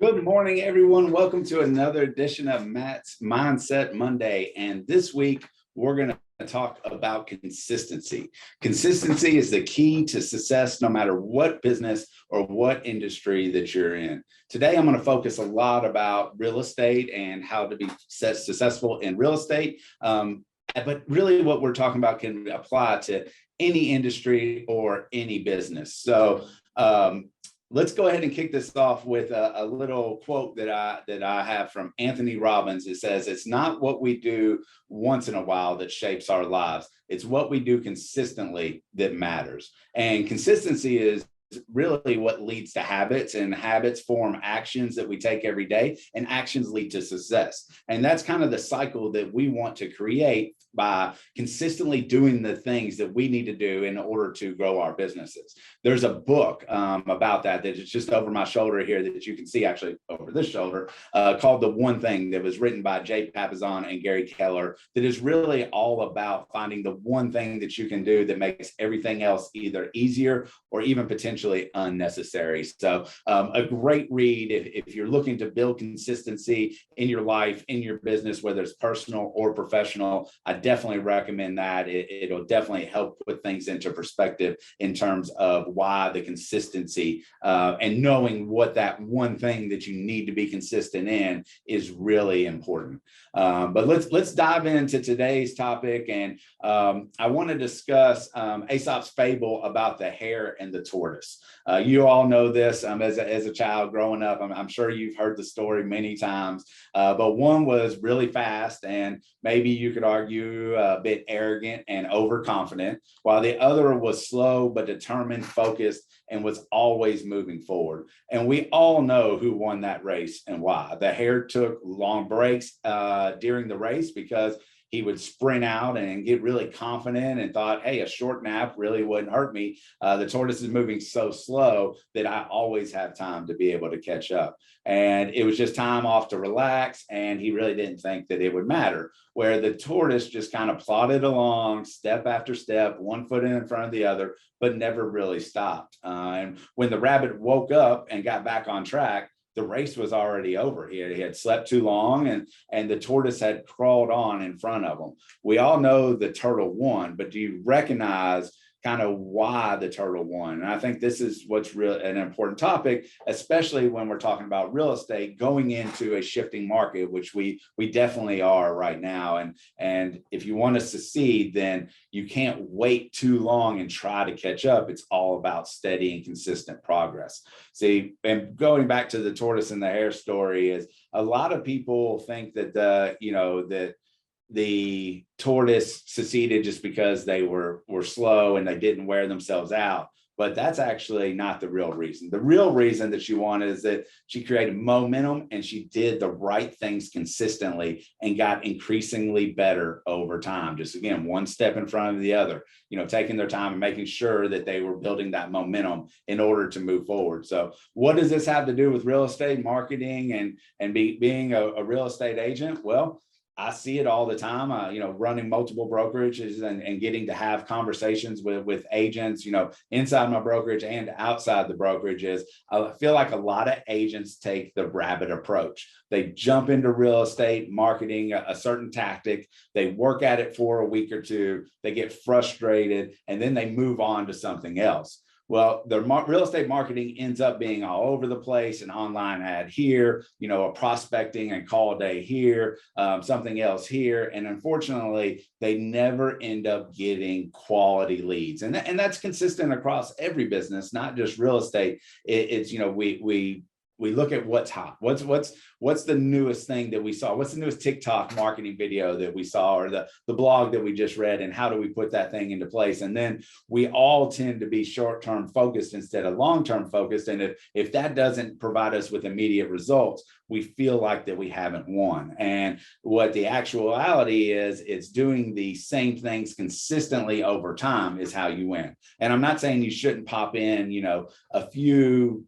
Good morning, everyone. Welcome to another edition of Matt's Mindset Monday. And this week, we're going to talk about consistency. Consistency is the key to success, no matter what business or what industry that you're in. Today, I'm going to focus a lot about real estate and how to be successful in real estate. But really, what we're talking about can apply to any industry or any business. Let's go ahead and kick this off with a little quote that I have from Anthony Robbins. It says, "It's not what we do once in a while that shapes our lives. It's what we do consistently that matters." And consistency is really what leads to habits, and habits form actions that we take every day, and actions lead to success. And that's kind of the cycle that we want to create by consistently doing the things that we need to do in order to grow our businesses. There's a book about that is just over my shoulder here that you can see actually over this shoulder called The One Thing, that was written by Jay Papasan and Gary Keller, that is really all about finding the one thing that you can do that makes everything else either easier or even potentially unnecessary. So a great read if you're looking to build consistency in your life, in your business, whether it's personal or professional. I definitely recommend that. It'll definitely help put things into perspective in terms of why the consistency and knowing what that one thing that you need to be consistent in is really important. But let's dive into today's topic. And I want to discuss Aesop's fable about the hare and the tortoise. You all know this as a child growing up. I'm sure you've heard the story many times, but one was really fast and maybe you could argue a bit arrogant and overconfident, while the other was slow but determined, focused, and was always moving forward. And we all know who won that race and why. The hare took long breaks during the race because he would sprint out and get really confident and thought, hey, a short nap really wouldn't hurt me. The tortoise is moving so slow that I always have time to be able to catch up. And it was just time off to relax. And he really didn't think that it would matter. Where the tortoise just kind of plodded along, step after step, one foot in front of the other, but never really stopped. And when the rabbit woke up and got back on track, the race was already over. He had slept too long, and the tortoise had crawled on in front of him. We all know the turtle won, but do you recognize kind of why the turtle won? And I think this is what's really an important topic, especially when we're talking about real estate going into a shifting market, which we definitely are right now. And if you want to succeed, then you can't wait too long and try to catch up. It's all about steady and consistent progress. See, and going back to the tortoise and the hare story, is a lot of people think that the tortoise succeeded just because they were slow and they didn't wear themselves out. But that's actually not the real reason. The real reason that she won is that she created momentum and she did the right things consistently and got increasingly better over time. Just again, one step in front of the other, taking their time and making sure that they were building that momentum in order to move forward. So what does this have to do with real estate marketing and being a real estate agent? Well, I see it all the time, running multiple brokerages and getting to have conversations with agents, inside my brokerage and outside the brokerages. I feel like a lot of agents take the rabbit approach. They jump into real estate marketing, a certain tactic. They work at it for a week or two. They get frustrated and then they move on to something else. Well, the real estate marketing ends up being all over the place, an online ad here, a prospecting and call day here, something else here. And unfortunately, they never end up getting quality leads. And that's consistent across every business, not just real estate. It's, we look at what's hot. What's the newest thing that we saw? What's the newest TikTok marketing video that we saw, or the blog that we just read, and how do we put that thing into place? And then we all tend to be short-term focused instead of long-term focused. And if that doesn't provide us with immediate results, we feel like that we haven't won. And what the actuality is, it's doing the same things consistently over time is how you win. And I'm not saying you shouldn't pop in, a few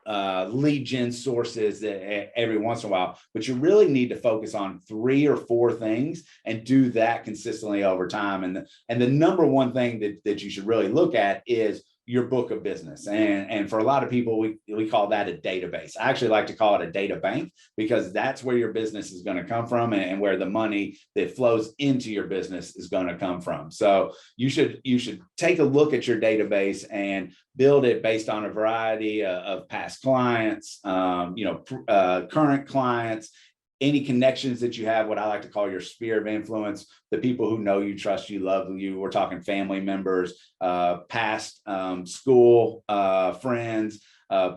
lead gen sources every once in a while, but you really need to focus on 3 or 4 things and do that consistently over time. And the number one thing that you should really look at is, your book of business. And for a lot of people, we call that a database. I actually like to call it a data bank, because that's where your business is going to come from, and where the money that flows into your business is going to come from. So you should take a look at your database and build it based on a variety of past clients, current clients, any connections that you have, what I like to call your sphere of influence, the people who know you, trust you, love you. We're talking family members, past school friends,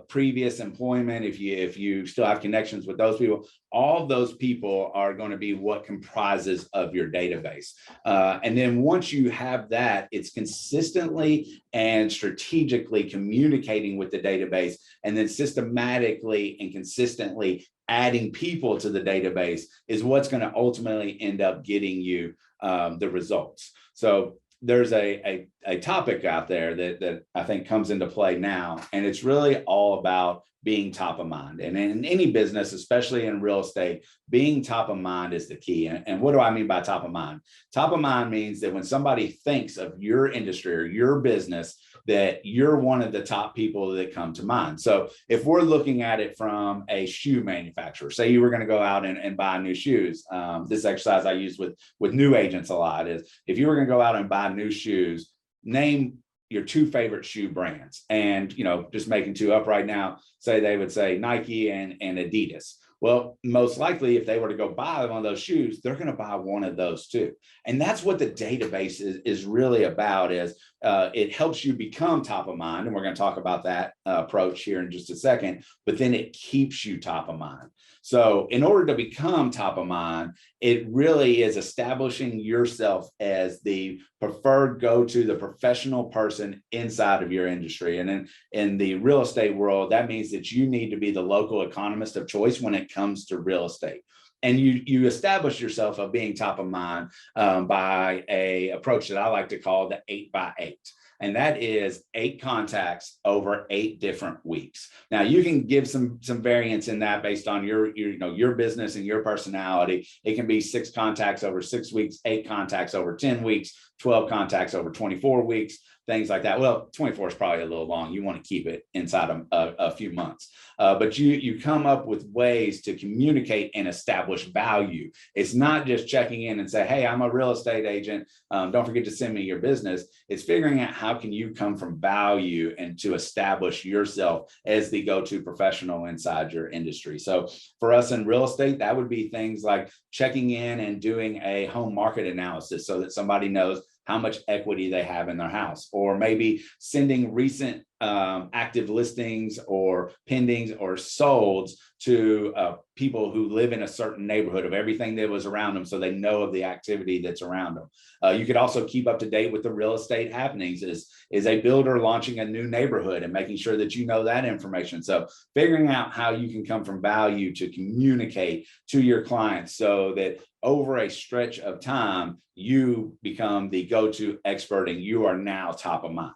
previous employment. If you still have connections with those people, all those people are going to be what comprises of your database. And then once you have that, it's consistently and strategically communicating with the database, and then systematically and consistently adding people to the database is what's going to ultimately end up getting you the results. So there's a topic out there that I think comes into play now, and it's really all about being top of mind. And in any business, especially in real estate, being top of mind is the key. And what do I mean by top of mind? Top of mind means that when somebody thinks of your industry or your business, that you're one of the top people that come to mind. So if we're looking at it from a shoe manufacturer, say you were going to go out and buy new shoes. This exercise I use with new agents a lot is, if you were going to go out and buy new shoes, name your two favorite shoe brands. And, just making two up right now, say they would say Nike and Adidas. Well, most likely, if they were to go buy one of those shoes, they're going to buy one of those too. And that's what the database is really about, is it helps you become top of mind. And we're going to talk about that approach here in just a second, but then it keeps you top of mind. So in order to become top of mind, it really is establishing yourself as the preferred go-to, the professional person inside of your industry. And in the real estate world, that means that you need to be the local economist of choice when it comes to real estate. And you establish yourself of being top of mind by a approach that I like to call the 8x8. And that is 8 contacts over 8 different weeks. Now you can give some variance in that based on your business and your personality. It can be 6 contacts over 6 weeks, 8 contacts over 10 weeks, 12 contacts over 24 weeks, things like that. Well, 24 is probably a little long. You want to keep it inside a few months. But you come up with ways to communicate and establish value. It's not just checking in and say, hey, I'm a real estate agent. Don't forget to send me your business. It's figuring out how can you come from value and to establish yourself as the go-to professional inside your industry. So for us in real estate, that would be things like checking in and doing a home market analysis so that somebody knows how much equity they have in their house, or maybe sending recent active listings or pendings or solds to people who live in a certain neighborhood of everything that was around them, so they know of the activity that's around them. You could also keep up to date with the real estate happenings. Is a builder launching a new neighborhood and making sure that you know that information. So figuring out how you can come from value to communicate to your clients so that over a stretch of time, you become the go-to expert and you are now top of mind.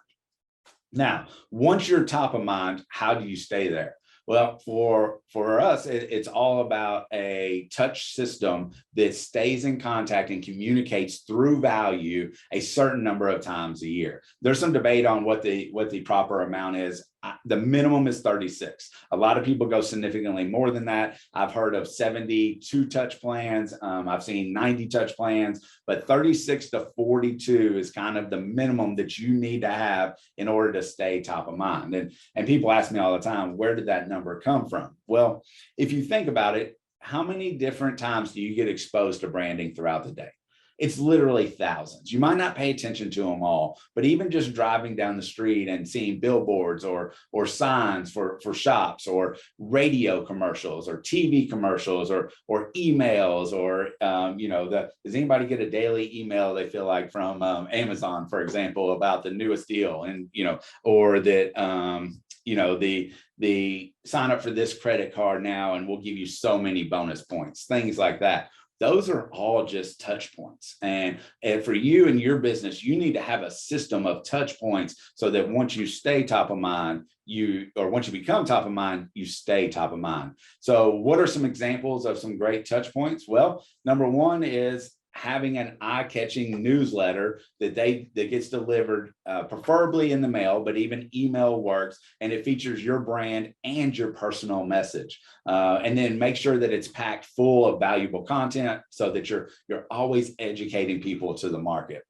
Now, once you're top of mind, how do you stay there? Well, for us, it's all about a touch system that stays in contact and communicates through value a certain number of times a year. There's some debate on what the proper amount is. The minimum is 36. A lot of people go significantly more than that. I've heard of 72 touch plans. I've seen 90 touch plans, but 36 to 42 is kind of the minimum that you need to have in order to stay top of mind. And people ask me all the time, where did that number come from? Well, if you think about it, how many different times do you get exposed to branding throughout the day? It's literally thousands. You might not pay attention to them all, but even just driving down the street and seeing billboards or signs for shops, or radio commercials or TV commercials or emails, or does anybody get a daily email they feel like from Amazon, for example, about the newest deal, and or that the sign up for this credit card now and we'll give you so many bonus points, things like that. Those are all just touch points. And for you and your business, you need to have a system of touch points so that once you stay top of mind, once you become top of mind, you stay top of mind. So what are some examples of some great touch points? Well, number one is having an eye-catching newsletter that gets delivered, preferably in the mail, but even email works, and it features your brand and your personal message. And then make sure that it's packed full of valuable content so that you're always educating people to the market.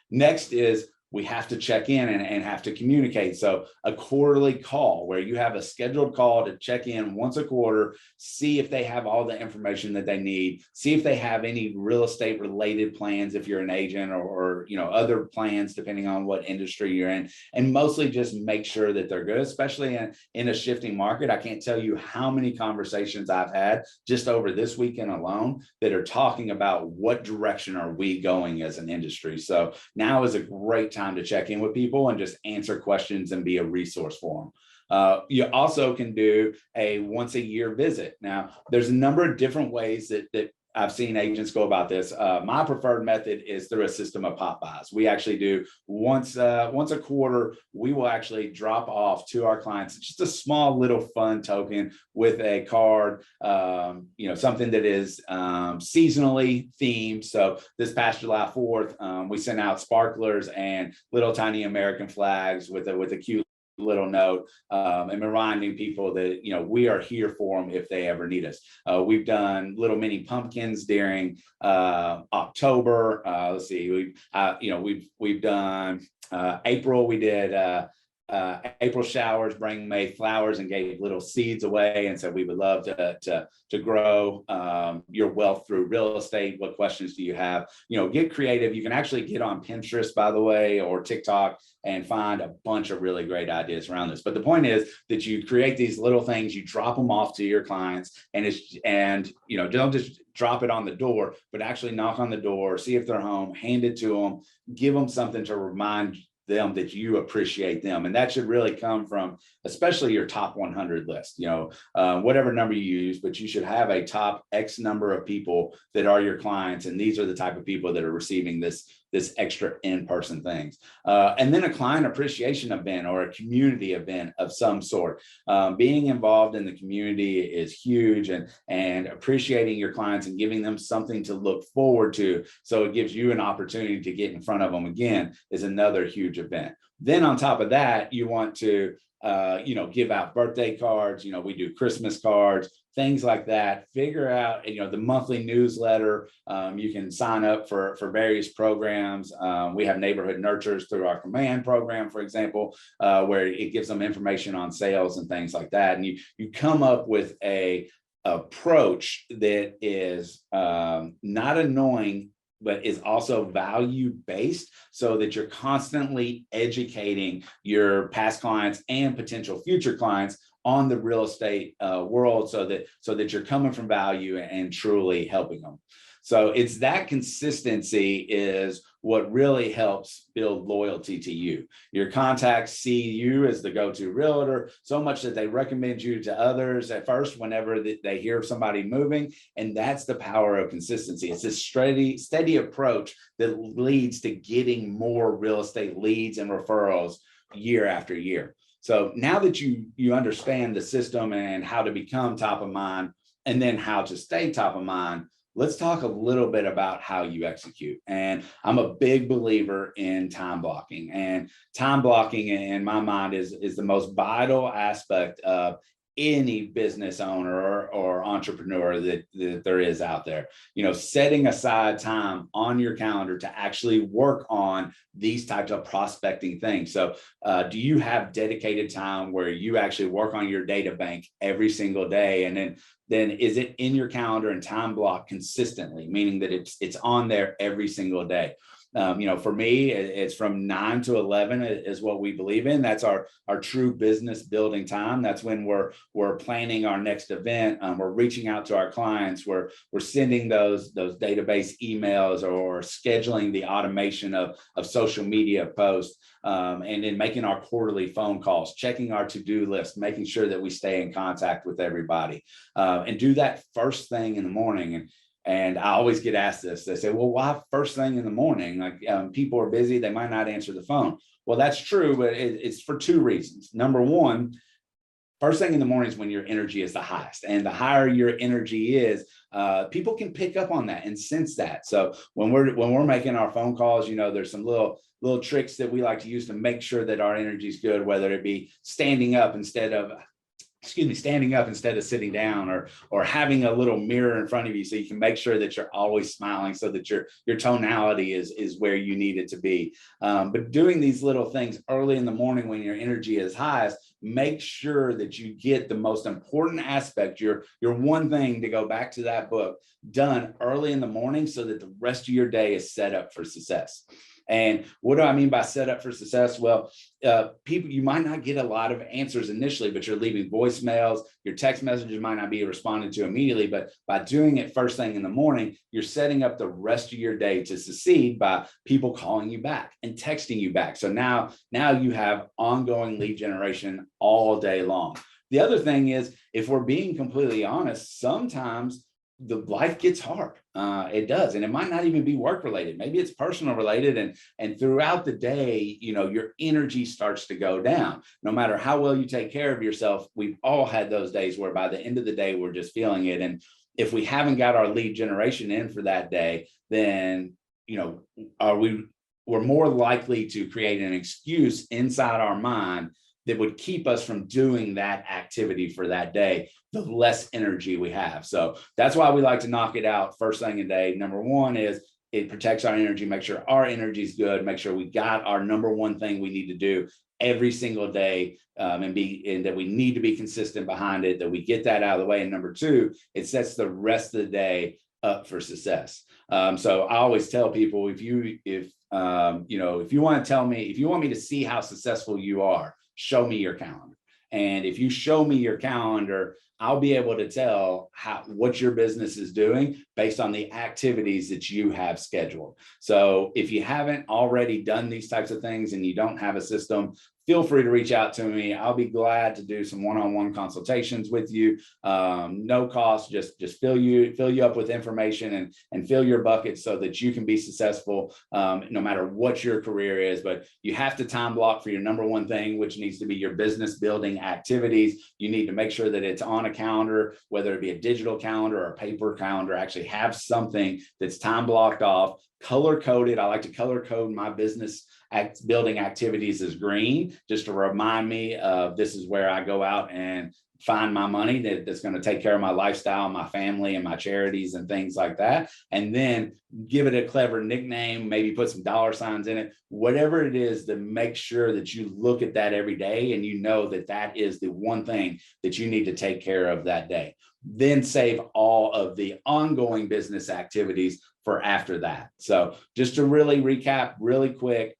Next is we have to check in and have to communicate. So a quarterly call where you have a scheduled call to check in once a quarter, see if they have all the information that they need, see if they have any real estate related plans if you're an agent, or other plans depending on what industry you're in, and mostly just make sure that they're good, especially in a shifting market. I can't tell you how many conversations I've had just over this weekend alone that are talking about what direction are we going as an industry. So now is a great time to check in with people and just answer questions and be a resource for them. You also can do a once a year visit. Now, there's a number of different ways that I've seen agents go about this. My preferred method is through a system of pop buys. We actually do once a quarter, we will actually drop off to our clients just a small little fun token with a card, something that is seasonally themed. So this past July 4th, we sent out sparklers and little tiny American flags with a cute little note, and reminding people that we are here for them if they ever need us. We've done little mini pumpkins during October. Let's see, we've done April. We did April showers, bring May flowers, and gave little seeds away, and said we would love to grow your wealth through real estate. What questions do you have? Get creative. You can actually get on Pinterest, by the way, or TikTok, and find a bunch of really great ideas around this. But the point is that you create these little things, you drop them off to your clients, and don't just drop it on the door, but actually knock on the door, see if they're home, hand it to them, give them something to remind them that you appreciate them. And that should really come from especially your top 100 list, whatever number you use, but you should have a top X number of people that are your clients. And these are the type of people that are receiving this extra in-person things. And then a client appreciation event or a community event of some sort. Being involved in the community is huge, and appreciating your clients and giving them something to look forward to, so it gives you an opportunity to get in front of them again, is another huge event. Then on top of that, you want to give out birthday cards. We do Christmas cards, things like that. Figure out, the monthly newsletter. You can sign up for various programs. We have neighborhood nurtures through our command program, for example, where it gives them information on sales and things like that. And you come up with a approach that is not annoying, but is also value-based, so that you're constantly educating your past clients and potential future clients on the real estate world, so that you're coming from value and truly helping them. So it's that consistency is what really helps build loyalty to you. Your contacts see you as the go-to realtor so much that they recommend you to others at first whenever they hear of somebody moving. And that's the power of consistency. It's this steady approach that leads to getting more real estate leads and referrals year after year. So now that you understand the system and how to become top of mind, and then how to stay top of mind, let's talk a little bit about how you execute. And I'm a big believer in time blocking. And time blocking, in my mind, is the most vital aspect of any business owner or entrepreneur that there is out there. Setting aside time on your calendar to actually work on these types of prospecting things. So do you have dedicated time where you actually work on your data bank every single day? And then is it in your calendar and time block consistently, meaning that it's on there every single day? For me, it's from 9 to 11 is what we believe in. That's our true business building time. That's when we're planning our next event. We're reaching out to our clients. We're sending those database emails, or scheduling the automation of social media posts, and then making our quarterly phone calls, checking our to-do list, making sure that we stay in contact with everybody, and do that first thing in the morning. And I always get asked this. They say, well, why first thing in the morning? Like, people are busy, they might not answer the phone. Well, that's true, but it's for two reasons. Number one, first thing in the morning is when your energy is the highest, and the higher your energy is, people can pick up on that and sense that. So when we're making our phone calls, there's some little tricks that we like to use to make sure that our energy is good, whether it be standing up instead of sitting down, or having a little mirror in front of you so you can make sure that you're always smiling, so that your tonality is where you need it to be. But doing these little things early in the morning when your energy is highest, make sure that you get the most important aspect, your one thing, to go back to that book, done early in the morning, so that the rest of your day is set up for success. And what do I mean by set up for success? Well, people, you might not get a lot of answers initially, but you're leaving voicemails, your text messages might not be responded to immediately, but by doing it first thing in the morning, you're setting up the rest of your day to succeed by people calling you back and texting you back. So now you have ongoing lead generation all day long. The other thing is, if we're being completely honest, sometimes the life gets hard. It does. And it might not even be work related. Maybe it's personal related. And throughout the day, your energy starts to go down. No matter how well you take care of yourself, we've all had those days where by the end of the day, we're just feeling it. And if we haven't got our lead generation in for that day, then, we're more likely to create an excuse inside our mind that would keep us from doing that activity for that day, the less energy we have. So that's why we like to knock it out first thing in the day. Number one is it protects our energy, make sure our energy is good, make sure we got our number one thing we need to do every single day, and that we need to be consistent behind it, that we get that out of the way. And number two, it sets the rest of the day up for success. So I always tell people, if you want me to see how successful you are, show me your calendar. And if you show me your calendar, I'll be able to tell what your business is doing based on the activities that you have scheduled. So if you haven't already done these types of things and you don't have a system, feel free to reach out to me. I'll be glad to do some one-on-one consultations with you. No cost, just fill you up with information and fill your bucket so that you can be successful, no matter what your career is. But you have to time block for your number one thing, which needs to be your business building activities. You need to make sure that it's on a calendar, whether it be a digital calendar or a paper calendar. Actually have something that's time blocked off, color coded. I like to color code my business building activities as green, just to remind me of this is where I go out and find my money that's going to take care of my lifestyle, my family, and my charities and things like that. And then give it a clever nickname, maybe put some dollar signs in it, whatever it is, to make sure that you look at that every day and you know that that is the one thing that you need to take care of that day. Then save all of the ongoing business activities for after that. So just to really recap really quick,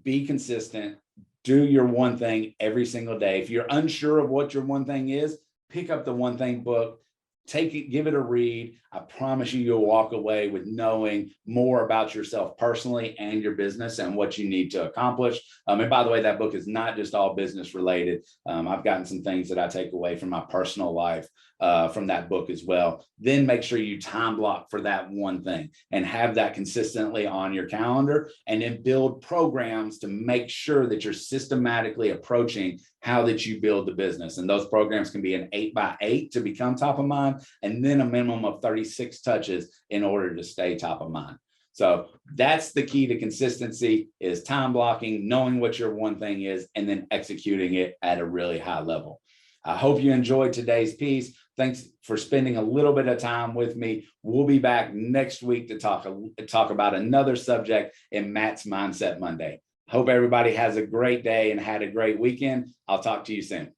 be consistent, do your one thing every single day. If you're unsure of what your one thing is, pick up the one thing book, take it, give it a read. I promise you'll walk away with knowing more about yourself personally and your business and what you need to accomplish. And by the way, that book is not just all business related. I've gotten some things that I take away from my personal life from that book as well. Then make sure you time block for that one thing and have that consistently on your calendar, and then build programs to make sure that you're systematically approaching how that you build the business. And those programs can be an 8x8 to become top of mind, and then a minimum of 36 touches in order to stay top of mind. So that's the key to consistency, is time blocking, knowing what your one thing is, and then executing it at a really high level. I hope you enjoyed today's piece. Thanks for spending a little bit of time with me. We'll be back next week to talk about another subject in Matt's Mindset Monday. Hope everybody has a great day and had a great weekend. I'll talk to you soon.